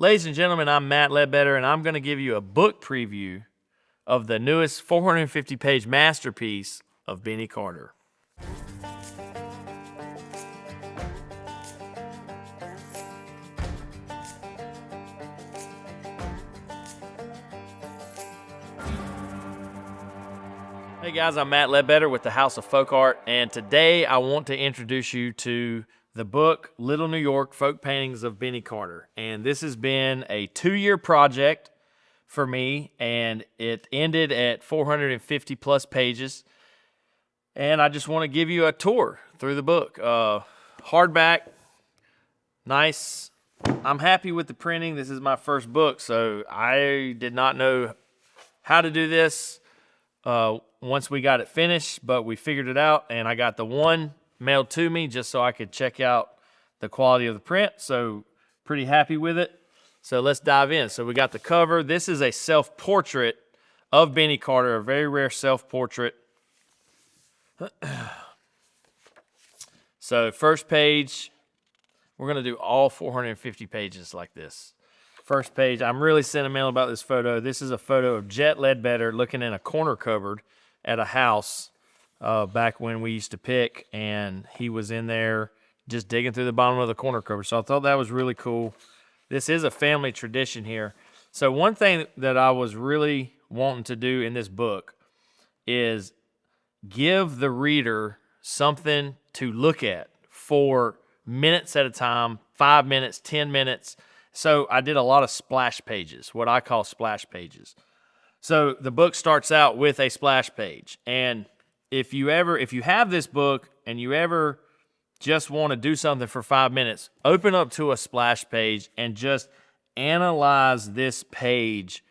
Ladies and gentlemen, I'm Matt Ledbetter, and I'm going to give you a book preview of the newest 450-page masterpiece of Benny Carter. Hey guys, I'm Matt Ledbetter with the House of Folk Art, and today I want to introduce you to the book Little New York Folk Paintings of Benny Carter. And this has been a 2-year project for me, and it ended at 450 plus pages. And I just want to give you a tour through the book. Hardback, nice. I'm happy with the printing. This is my first book, so I did not know how to do this once we got it finished, but we figured it out, and I got the one mailed to me just so I could check out the quality of the print. So pretty happy with it. So let's dive in. So we got the cover. This is a self-portrait of Benny Carter, a very rare self-portrait. So first page, we're going to do all 450 pages like this. First page, I'm really sentimental about this photo. This is a photo of Jet Ledbetter looking in a corner cupboard at a house back when we used to pick, and he was in there just digging through the bottom of the corner cupboard. So I thought that was really cool. This is a family tradition here. So one thing that I was really wanting to do in this book is give the reader something to look at for minutes at a time, 5 minutes, 10 minutes. So I did a lot of splash pages, what I call splash pages. So the book starts out with a splash page, and if you have this book and you ever just want to do something for 5 minutes, open up to a splash page and just analyze this page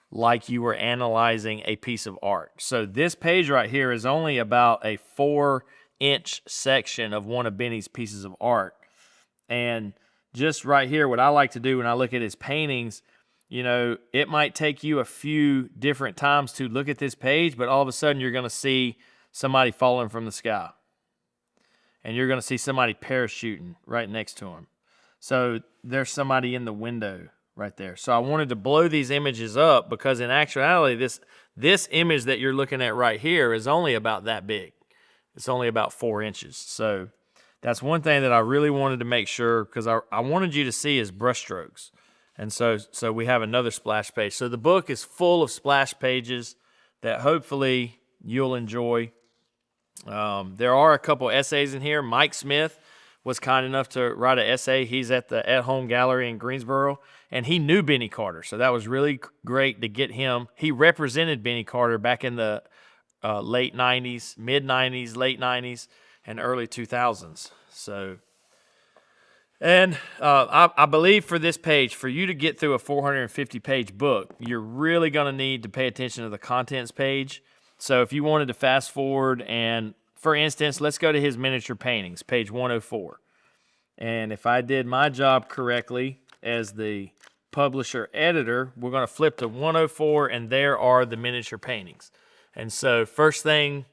like you were analyzing a piece of art. So this page right here is only about a 4-inch section of one of Benny's pieces of art. And just right here, what I like to do when I look at his paintings, you know, it might take you a few different times to look at this page, but all of a sudden you're going to see somebody falling from the sky. And you're going to see somebody parachuting right next to him. So there's somebody in the window right there. So I wanted to blow these images up because in actuality, this image that you're looking at right here is only about that big. It's only about 4 inches. So that's one thing that I really wanted to make sure, because I wanted you to see his brushstrokes. And so we have another splash page. So the book is full of splash pages that hopefully you'll enjoy. There are a couple essays in here. Mike Smith was kind enough to write an essay. He's at the At Home Gallery in Greensboro, and he knew Benny Carter, so that was really great to get him. He represented Benny Carter back in the late 90s, mid-90s, late 90s, and early 2000s. So, and I believe for this page, for you to get through a 450-page book, you're really going to need to pay attention to the contents page. So if you wanted to fast forward and, for instance, let's go to his miniature paintings, page 104. And if I did my job correctly as the publisher editor, we're going to flip to 104, and there are the miniature paintings. And so first thing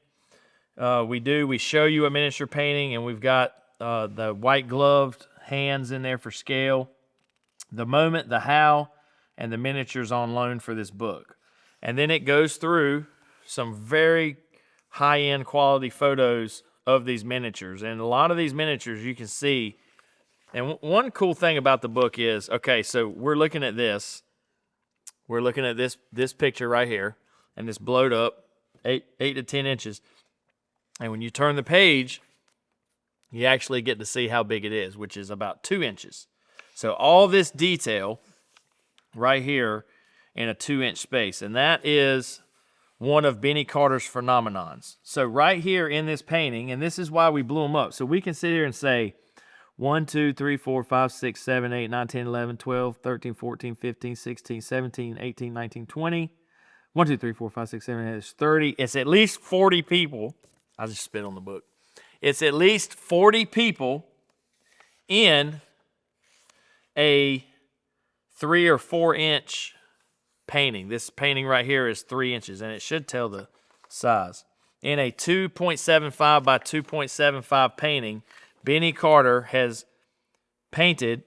we show you a miniature painting, and we've got the white gloved hands in there for scale, the moment, the how, and the miniatures on loan for this book. And then it goes through some very high-end quality photos of these miniatures. And a lot of these miniatures you can see. And one cool thing about the book is, okay, so we're looking at this. We're looking at this picture right here, and it's blowed up 8 to 10 inches. And when you turn the page, you actually get to see how big it is, which is about 2 inches. So all this detail right here in a 2-inch space. And that is one of Benny Carter's phenomenons. So right here in this painting, and this is why we blew them up. So we can sit here and say 1, 2, 3, 4, 5, 6, 7, 8, 9, 10, 11, 12, 13, 14, 15, 16, 17, 18, 19, 20. 1, 2, 3, 4, 5, 6, 7, 8, it's 30. It's at least 40 people. I just spit on the book. It's at least 40 people in a 3 or 4 inch painting. This painting right here is 3 inches, and it should tell the size. In a 2.75 by 2.75 painting, Benny Carter has painted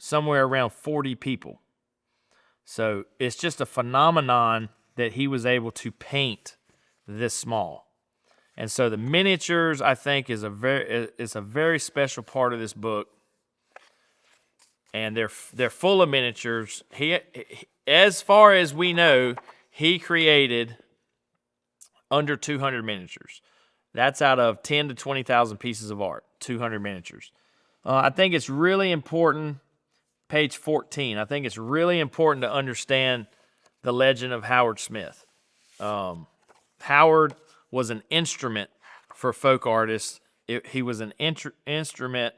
somewhere around 40 people. So it's just a phenomenon that he was able to paint this small. And so the miniatures, I think, is a very special part of this book. And they're full of miniatures. He, as far as we know, he created under 200 miniatures. That's out of 10 to 20,000 pieces of art, 200 miniatures. I think it's really important, page 14, I think it's really important to understand the legend of Howard Smith. Howard was an instrument for folk artists. He was an instrument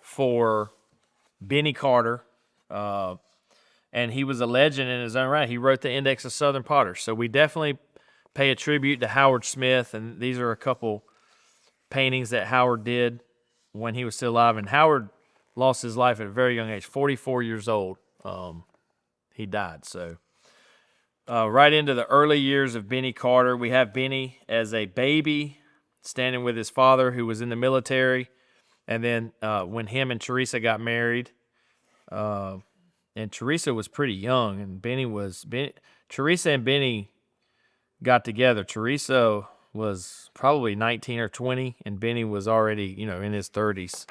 for Benny Carter, and he was a legend in his own right. He wrote the Index of Southern Potters. So we definitely pay a tribute to Howard Smith, and these are a couple paintings that Howard did when he was still alive. And Howard lost his life at a very young age, 44 years old. He died. So right into the early years of Benny Carter, we have Benny as a baby standing with his father who was in the military. And then when him and Teresa got married, and Teresa was pretty young, and Teresa and Benny got together. Teresa was probably 19 or 20, and Benny was already, in his 30s,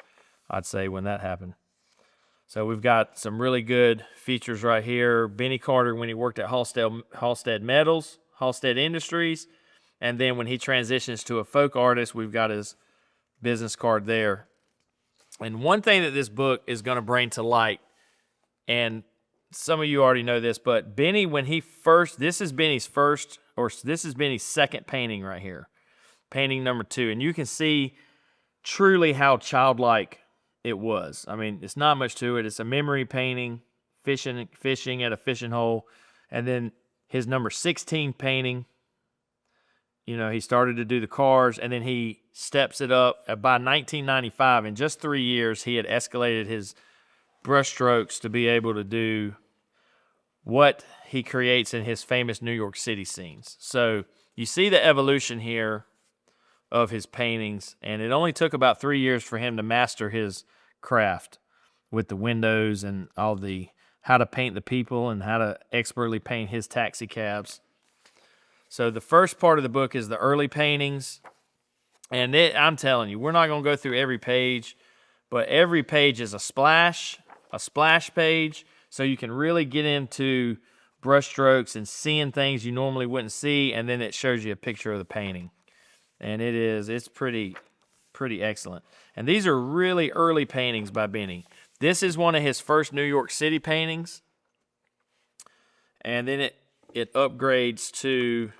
I'd say, when that happened. So we've got some really good features right here. Benny Carter when he worked at Halstead Metals, Halstead Industries, and then when he transitions to a folk artist, we've got his business card there. And one thing that this book is going to bring to light, and some of you already know this, but Benny, this is Benny's second painting right here, painting number 2. And you can see truly how childlike it was. I mean, it's not much to it. It's a memory painting, fishing at a fishing hole. And then his number 16 painting, he started to do the cars, and then he steps it up. By 1995, in just 3 years, he had escalated his brushstrokes to be able to do what he creates in his famous New York City scenes. So you see the evolution here of his paintings, and it only took about 3 years for him to master his craft with the windows and all how to paint the people and how to expertly paint his taxi cabs. So the first part of the book is the early paintings, and I'm telling you, we're not going to go through every page, but every page is a splash page, so you can really get into brushstrokes and seeing things you normally wouldn't see, and then it shows you a picture of the painting. And it's pretty excellent. And these are really early paintings by Benny. This is one of his first New York City paintings, and then it upgrades to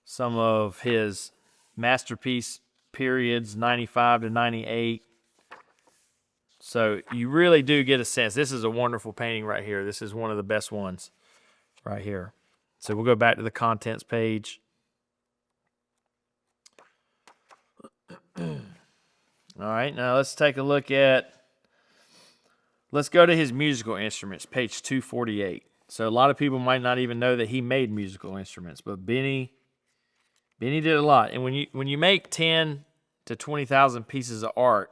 some of his masterpiece periods, 95 to 98. So you really do get a sense. This is a wonderful painting right here. This is one of the best ones right here. So we'll go back to the contents page. All right, now let's take a look let's go to his musical instruments, page 248. So a lot of people might not even know that he made musical instruments, but Benny did a lot. And when you make 10 to 20,000 pieces of art,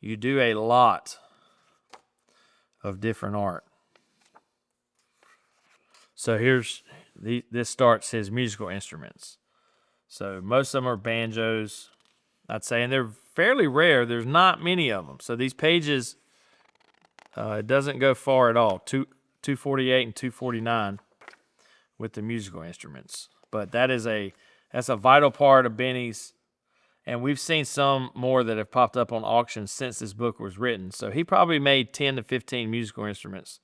you do a lot of different art. So this starts his musical instruments. So most of them are banjos, I'd say, and they're fairly rare. There's not many of them. So these pages, it doesn't go far at all. 248 and 249 with the musical instruments. But that's a vital part of Benny's, and we've seen some more that have popped up on auctions since this book was written. So he probably made 10 to 15 musical instruments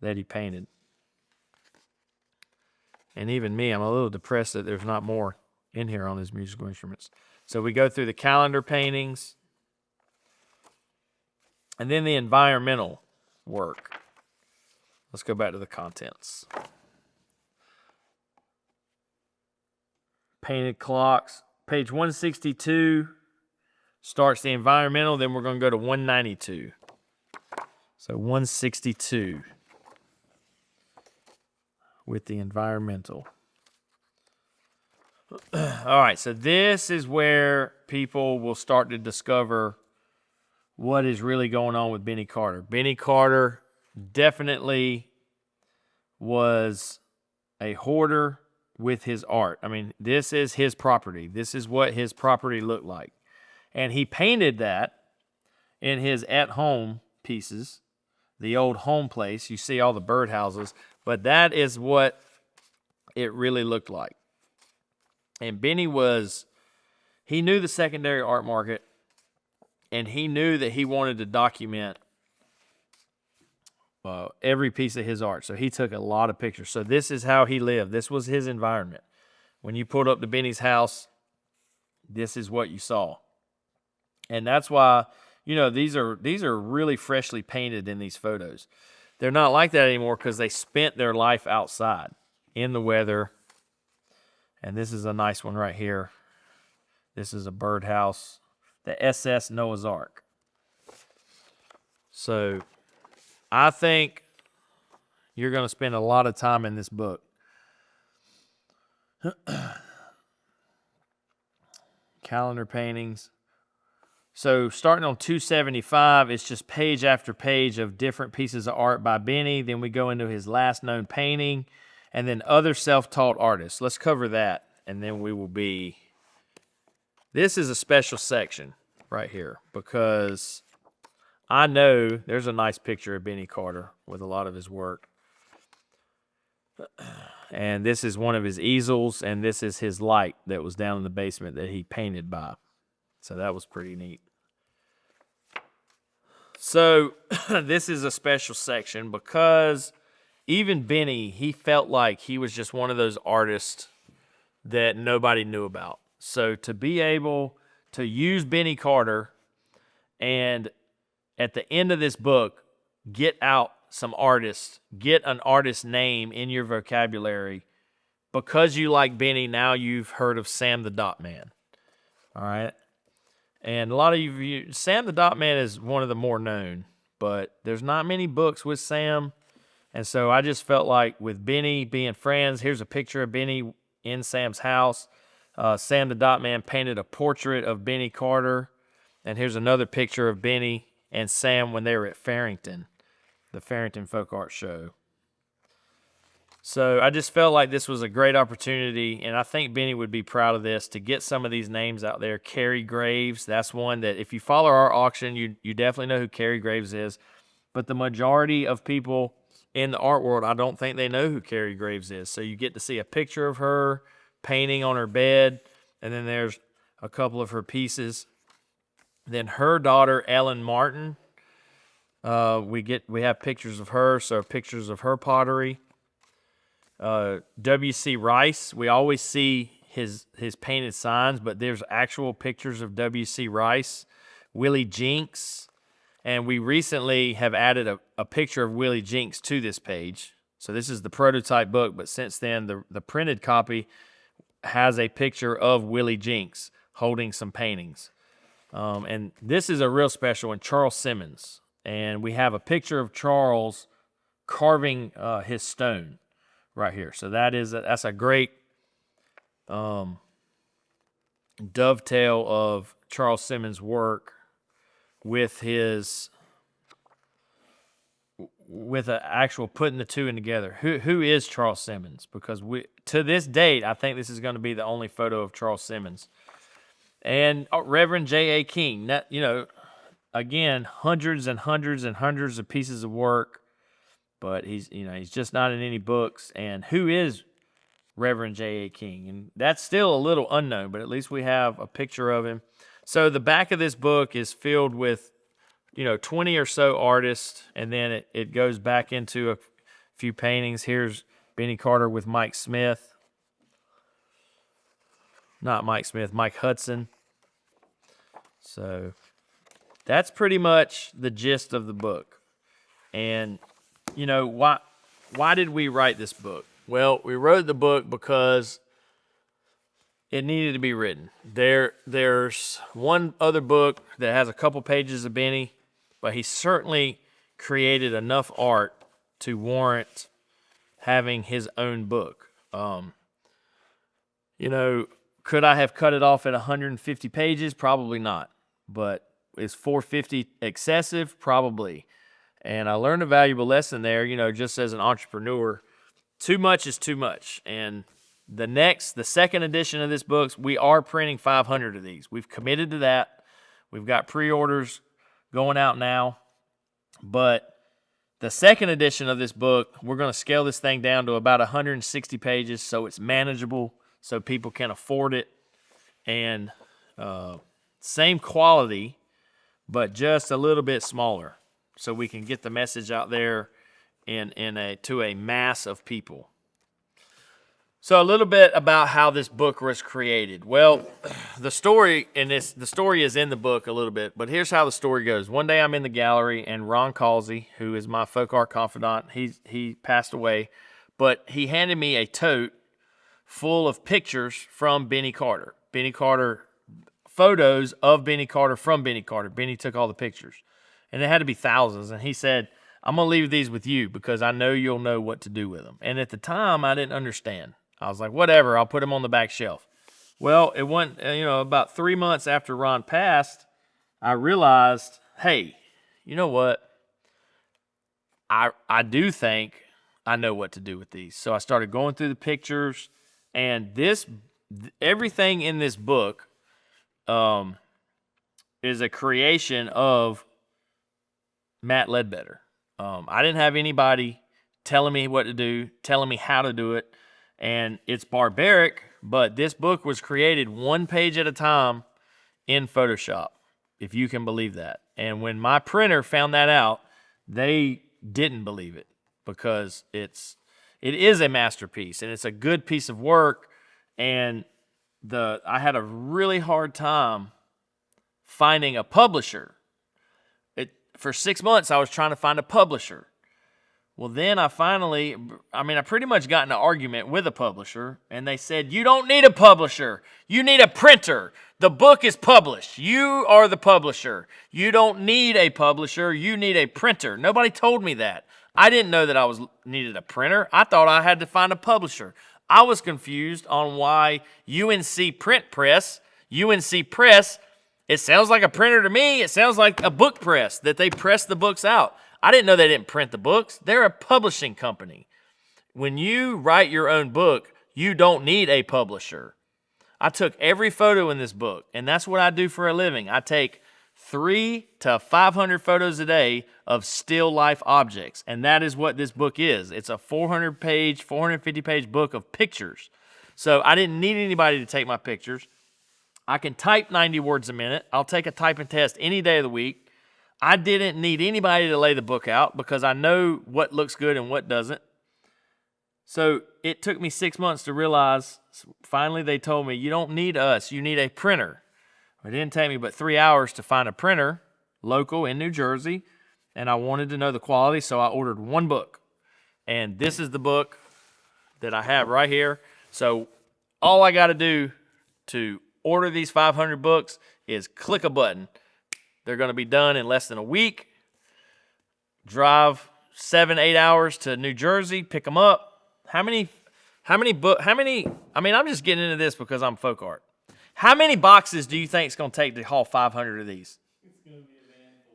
that he painted. And even me, I'm a little depressed that there's not more in here on his musical instruments. So we go through the calendar paintings, and then the environmental work. Let's go back to the contents. Painted clocks. Page 162 starts the environmental, then we're going to go to 192. So 162 with the environmental. All right, so this is where people will start to discover what is really going on with Benny Carter. Benny Carter definitely was a hoarder with his art. I mean, this is his property. This is what his property looked like. And he painted that in his at-home pieces, the old home place. You see all the birdhouses, but that is what it really looked like. And Benny he knew the secondary art market, and he knew that he wanted to document every piece of his art. So he took a lot of pictures. So this is how he lived. This was his environment. When you pulled up to Benny's house, this is what you saw. And that's why, these are really freshly painted in these photos. They're not like that anymore because they spent their life outside in the weather. And this is a nice one right here. This is a birdhouse, the SS Noah's Ark. So I think you're going to spend a lot of time in this book. Calendar paintings. So starting on 275, it's just page after page of different pieces of art by Benny. Then we go into his last known painting, and then other self-taught artists. Let's cover that, and then we will be... This is a special section right here because I know there's a nice picture of Benny Carter with a lot of his work. And this is one of his easels, and this is his light that was down in the basement that he painted by. So that was pretty neat. So this is a special section because even Benny, he felt like he was just one of those artists that nobody knew about. So to be able to use Benny Carter and at the end of this book, get out some artists, get an artist name in your vocabulary. Because you like Benny, now you've heard of Sam the Dot Man. All right? And a lot of you, Sam the Dot Man is one of the more known, but there's not many books with Sam. And so I just felt like with Benny being friends, here's a picture of Benny in Sam's house. Sam the Dot Man painted a portrait of Benny Carter. And here's another picture of Benny and Sam when they were at Farrington, the Farrington Folk Art Show. So I just felt like this was a great opportunity, and I think Benny would be proud of this, to get some of these names out there. Carrie Graves, that's one that if you follow our auction, you definitely know who Carrie Graves is. But the majority of people in the art world, I don't think they know who Carrie Graves is. So you get to see a picture of her painting on her bed, and then there's a couple of her pieces. Then her daughter, Ellen Martin, we have pictures of her, so pictures of her pottery. W.C. Rice, we always see his painted signs, but there's actual pictures of W.C. Rice. Willie Jinks, and we recently have added a picture of Willie Jinks to this page. So this is the prototype book, but since then the printed copy has a picture of Willie Jinks holding some paintings. And this is a real special one, Charles Simmons. And we have a picture of Charles carving his stone right here. So that's a great dovetail of Charles Simmons' work with an actual putting the two in together. Who is Charles Simmons? Because to this date, I think this is going to be the only photo of Charles Simmons. And Reverend J.A. King, again, hundreds and hundreds and hundreds of pieces of work, but he's just not in any books. And who is Reverend J.A. King? And that's still a little unknown, but at least we have a picture of him. So the back of this book is filled with, 20 or so artists, and then it goes back into a few paintings. Here's Benny Carter with Mike Smith. Not Mike Smith, Mike Hudson. So that's pretty much the gist of the book. And, why did we write this book? Well, we wrote the book because it needed to be written. There's one other book that has a couple pages of Benny, but he certainly created enough art to warrant having his own book. Could I have cut it off at 150 pages? Probably not. But is $450 excessive? Probably. And I learned a valuable lesson there, just as an entrepreneur. Too much is too much. And the second edition of this book, we are printing 500 of these. We've committed to that. We've got pre-orders going out now. But the second edition of this book, we're going to scale this thing down to about 160 pages so it's manageable, so people can afford it. And same quality, but just a little bit smaller, so we can get the message out there to a mass of people. So a little bit about how this book was created. Well, the story is in the book a little bit, but here's how the story goes. One day I'm in the gallery, and Ron Causey, who is my folk art confidant, he passed away, but he handed me a tote full of pictures from Benny Carter. Benny Carter, photos of Benny Carter from Benny Carter. Benny took all the pictures, and it had to be thousands, and he said, I'm going to leave these with you because I know you'll know what to do with them. And at the time, I didn't understand. I was like, whatever, I'll put them on the back shelf. Well, it went, about 3 months after Ron passed, I realized, hey, you know what? I do think I know what to do with these. So I started going through the pictures, and everything in this book is a creation of Matt Ledbetter. I didn't have anybody telling me what to do, telling me how to do it. And it's barbaric, but this book was created one page at a time in Photoshop, if you can believe that. And when my printer found that out, they didn't believe it, because it is a masterpiece, and it's a good piece of work. And I had a really hard time finding a publisher. For 6 months, I was trying to find a publisher. Well, then I pretty much got in an argument with a publisher, and they said, you don't need a publisher. You need a printer. The book is published. You are the publisher. You don't need a publisher. You need a printer. Nobody told me that. I didn't know that I needed a printer. I thought I had to find a publisher. I was confused on why UNC Print Press, it sounds like a printer to me. It sounds like a book press, that they press the books out. I didn't know they didn't print the books. They're a publishing company. When you write your own book, you don't need a publisher. I took every photo in this book, and that's what I do for a living. I take 300 to 500 photos a day of still life objects, and that is what this book is. It's a 450-page book of pictures. So I didn't need anybody to take my pictures. I can type 90 words a minute. I'll take a typing test any day of the week. I didn't need anybody to lay the book out because I know what looks good and what doesn't. So it took me 6 months to realize, finally they told me, you don't need us, you need a printer. It didn't take me but 3 hours to find a printer, local in New Jersey, and I wanted to know the quality, so I ordered one book. And this is the book that I have right here. So all I got to do to order these 500 books is click a button. They're going to be done in less than a week. Drive 7-8 hours to New Jersey, pick them up. I'm just getting into this because I'm folk art. How many boxes do you think it's going to take to haul 500 of these?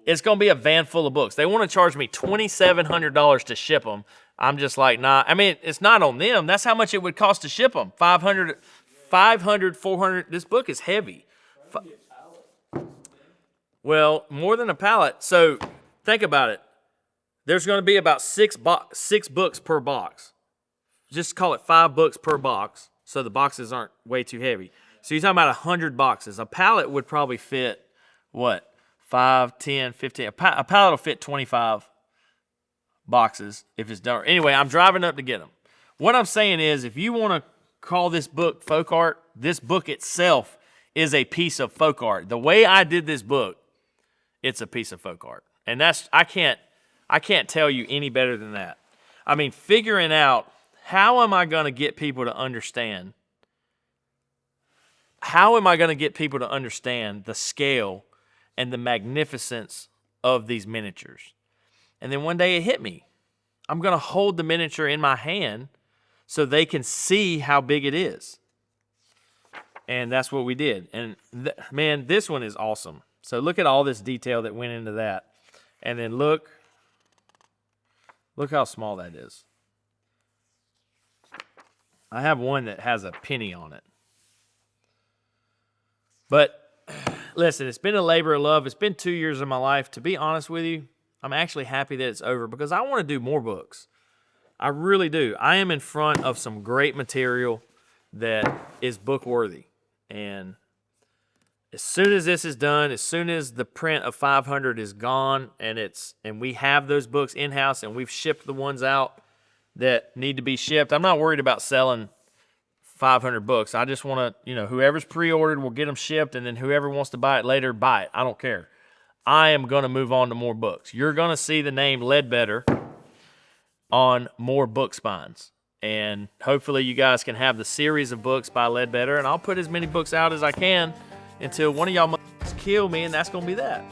It's going to be a van full of books. They want to charge me $2,700 to ship them. I'm just like, nah. It's not on them. That's how much it would cost to ship them. 500, 400. This book is heavy. Well, more than a pallet. So think about it. There's going to be about six books per box. Just call it 5 books per box, so the boxes aren't way too heavy. So you're talking about 100 boxes. A pallet would probably fit, 5, 10, 15. A pallet will fit 25 boxes if it's done. Anyway, I'm driving up to get them. What I'm saying is, if you want to call this book folk art, this book itself is a piece of folk art. The way I did this book, it's a piece of folk art. And I can't tell you any better than that. Figuring out, how am I going to get people to understand? How am I going to get people to understand the scale and the magnificence of these miniatures? And then one day it hit me. I'm going to hold the miniature in my hand so they can see how big it is. And that's what we did. And man, this one is awesome. So look at all this detail that went into that. And then look how small that is. I have one that has a penny on it. But listen, it's been a labor of love. It's been 2 years of my life. To be honest with you, I'm actually happy that it's over because I want to do more books. I really do. I am in front of some great material that is book worthy. And as soon as this is done, as soon as the print of 500 is gone and we have those books in-house and we've shipped the ones out that need to be shipped, I'm not worried about selling 500 books. I just want to, whoever's pre-ordered will get them shipped, and then whoever wants to buy it later, buy it. I don't care. I am going to move on to more books. You're going to see the name Ledbetter on more book spines. And hopefully you guys can have the series of books by Ledbetter, and I'll put as many books out as I can until one of y'all must kill me, and that's going to be that.